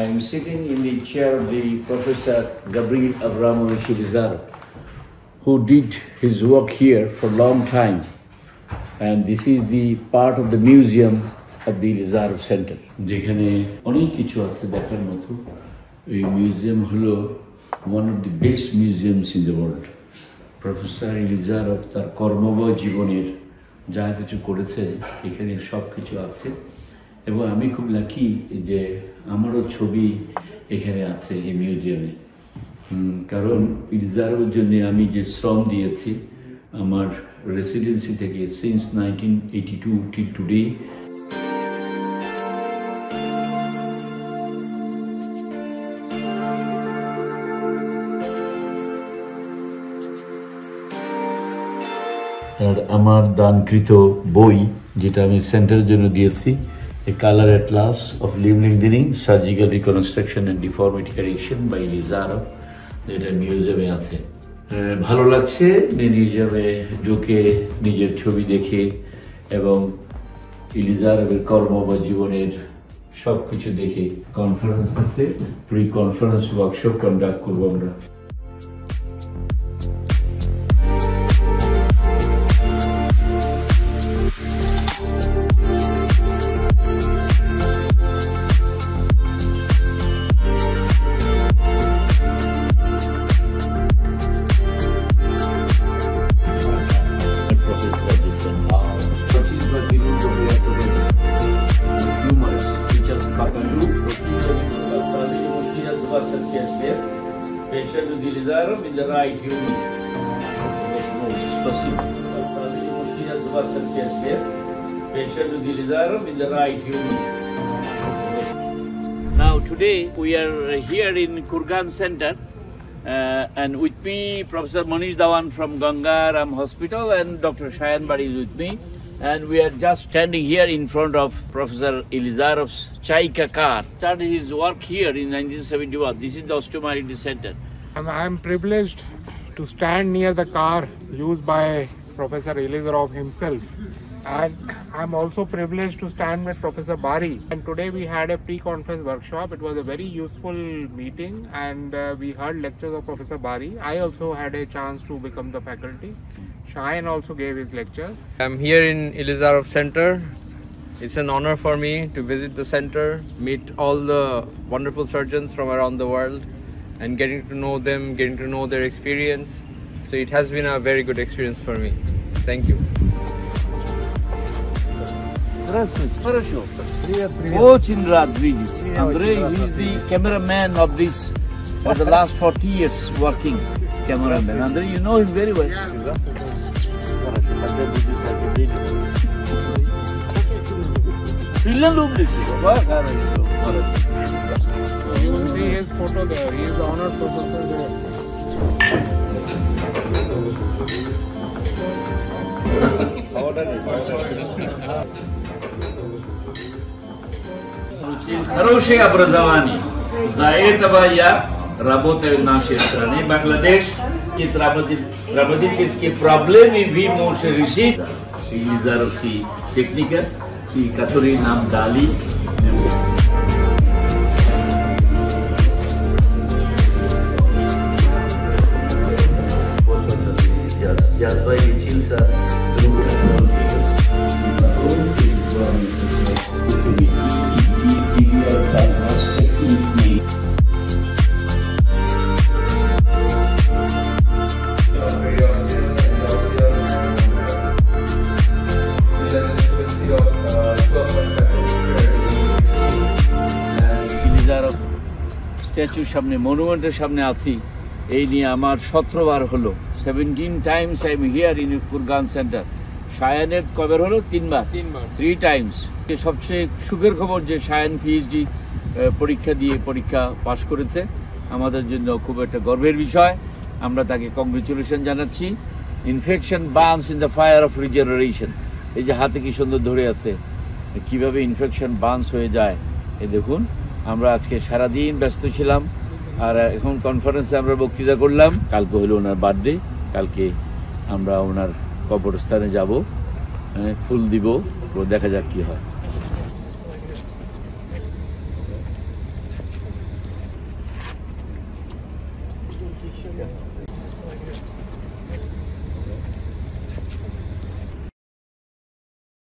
I am sitting in the chair of the Professor Gabriel Avramovich Elizarov, who did his work here for a long time. And this is the part of the museum of the Elizarov Center. যেখানে অনেক কিছু আছে দেখার মতো। এই museum হলো one of the best museums in the world. Professor Elizarov তার কর্মময় জীবনের যা কিছু করেছে এখানে সব কিছু আছে এবং আমি খুব লাকি যে আমারও ছবি এখানে আছে এই মিউজিয়ামে, কারণ এলিজারভের জন্য আমি যে শ্রম দিয়েছি আমার রেসিডেন্সি থেকে সিন্স 1982 till today। আর আমার দানকৃত বই যেটা আমি সেন্টারের জন্য দিয়েছি, A Color Atlas of Limb Lengthening, Surgical Reconstruction and Deformity Correction by Elizarov, যেটা মিউজিয়ামে আছে। ভালো লাগছে মিউজিয়ামে ঢুকে নিজের ছবি দেখে এবং এলিজারভের কর্ম বা জীবনের সব কিছু দেখে। কনফারেন্স আছে, প্রি কনফারেন্স ওয়ার্কশপ কন্ডাক্ট করবো আমরা। Patient with Elizarov in the right humerus. Patient with Elizarov in the right humerus. Now today we are here in Kurgan Center and with me Professor Manish Dhawan from Ganga Ram Hospital and Dr. Shayan Bari is with me, and we are just standing here in front of Professor Elizarov's Chaika car. Started his work here in 1971. This is the osteomyelitis center. I am privileged to stand near the car used by Professor Elizarov himself, and I am also privileged to stand with Professor Bari. And today we had a pre-conference workshop. It was a very useful meeting, and we heard lectures of Professor Bari. I also had a chance to become the faculty. Shayan also gave his lecture. I'm here in Elizarov Center. It's an honor for me to visit the center, meet all the wonderful surgeons from around the world, and getting to know them, getting to know their experience. So it has been a very good experience for me. Thank you. Хорошо. Очень рад видеть. Andrei is the cameraman of this for the last 40 years working cameraman. Andrei, you know him very well. Finland You will see his photo there. He is the honored professor there. Хорошее образование. За этого я работаю в нашей стране, Бангладеш. Какие работнические проблемы вы можете решить. Элизаровская техника, которые нам дали. Jazba лечился другой Elizarov স্ট্যাচুর সামনে, মনুমেন্টের সামনে আছি। এই নিয়ে আমার 17 বার হলো, 17 times I am here in Kurgan Center. শায়ানের কয়বার হলো? 3 বার। 3 times. সবচেয়ে সুখের খবর যে শায়ান পিএইচডি পরীক্ষা পাশ করেছে, আমাদের জন্য খুব একটা গর্বের বিষয়। আমরা তাকে কংগ্রেচুলেশন জানাচ্ছি। Infection burns in the fire of regeneration. এই যে হাতে কি সুন্দর ধরে আছে, কিভাবে ইনফেকশন বার্নস হয়ে যায় এই দেখুন। আমরা আজকে সারাদিন ব্যস্ত ছিলাম, আর এখন কনফারেন্সে আমরা বক্তৃতা করলাম। কালকে হলো ওনার বার্থডে, কালকে আমরা ওনার কবরস্থানে যাব, ফুল দিব, দেখা যাক কি হয়। Yeah.